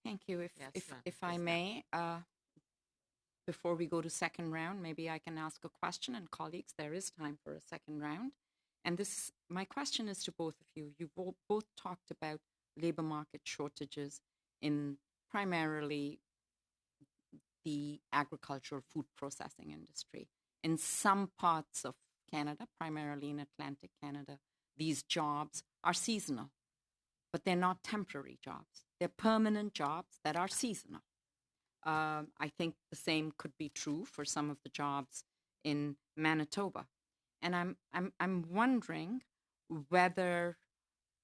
Thank you. Yes, If I may, before we go to second round, maybe I can ask a question. And colleagues, there is time for a second round. And my question is to both of you. You both talked about labor market shortages in primarily the agricultural food processing industry. In some parts of Canada, primarily in Atlantic Canada, these jobs are seasonal, but they're not temporary jobs. They're permanent jobs that are seasonal. I think the same could be true for some of the jobs in Manitoba. And I'm wondering whether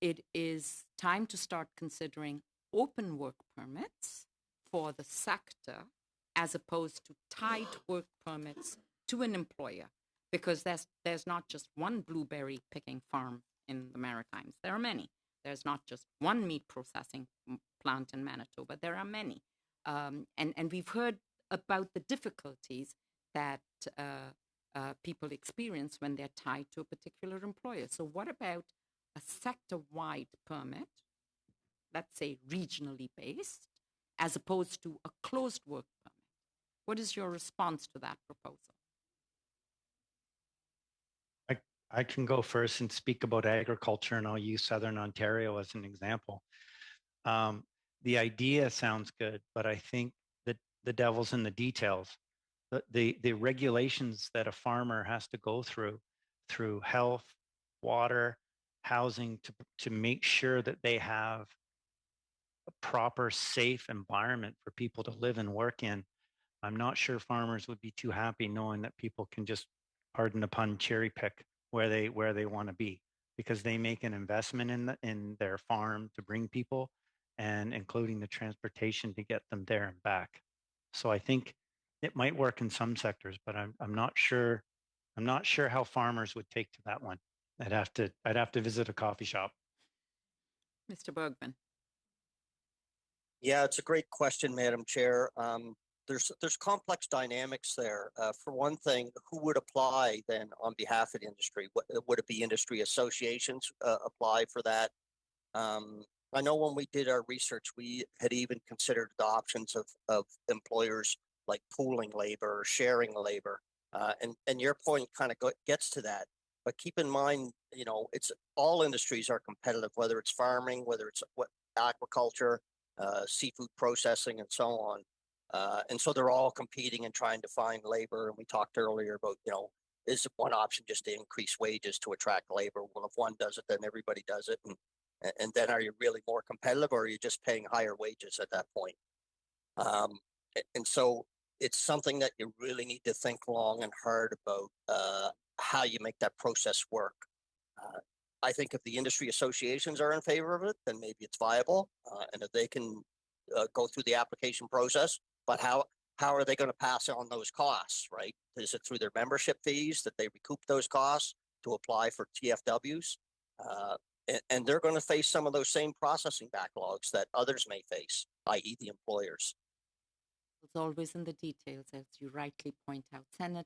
it is time to start considering open work permits for the sector as opposed to tied work permits to an employer, because there's not just one blueberry picking farm in the Maritimes. There are many. There's not just one meat processing plant in Manitoba. There are many. And we've heard about the difficulties that people experience when they're tied to a particular employer. So what about a sector-wide permit, let's say regionally based, as opposed to a closed work permit? What is your response to that proposal? I can go first and speak about agriculture, and I'll use Southern Ontario as an example. The idea sounds good, but I think that the devil's in the details. The regulations that a farmer has to go through health, water, housing, to make sure that they have a proper, safe environment for people to live and work in. I'm not sure farmers would be too happy knowing that people can just, pardon the pun, cherry pick where they want to be, because they make an investment in their farm to bring people, and including the transportation to get them there and back. So I think it might work in some sectors, but I'm not sure. I'm not sure how farmers would take to that one. I'd have to visit a coffee shop. Mr. Bergman. Yeah, it's a great question, Madam Chair. There's complex dynamics there. For one thing, who would apply then on behalf of the industry? Would it be industry associations apply for that? I know when we did our research, we had even considered the options of employers like pooling labor or sharing labor. And your point kind of gets to that. But keep in mind, it's all industries are competitive, whether it's farming, whether it's agriculture, seafood processing, and so on. And so they're all competing and trying to find labor. And we talked earlier about, is one option just to increase wages to attract labor? Well, if one does it, then everybody does it. And then are you really more competitive, or are you just paying higher wages at that point? And so it's something that you really need to think long and hard about how you make that process work. I think if the industry associations are in favor of it, then maybe it's viable, and if they can go through the application process. But how are they going to pass on those costs, right? Is it through their membership fees that they recoup those costs to apply for TFWs? And they're going to face some of those same processing backlogs that others may face, i.e. the employers. It's always in the details, as you rightly point out. Senator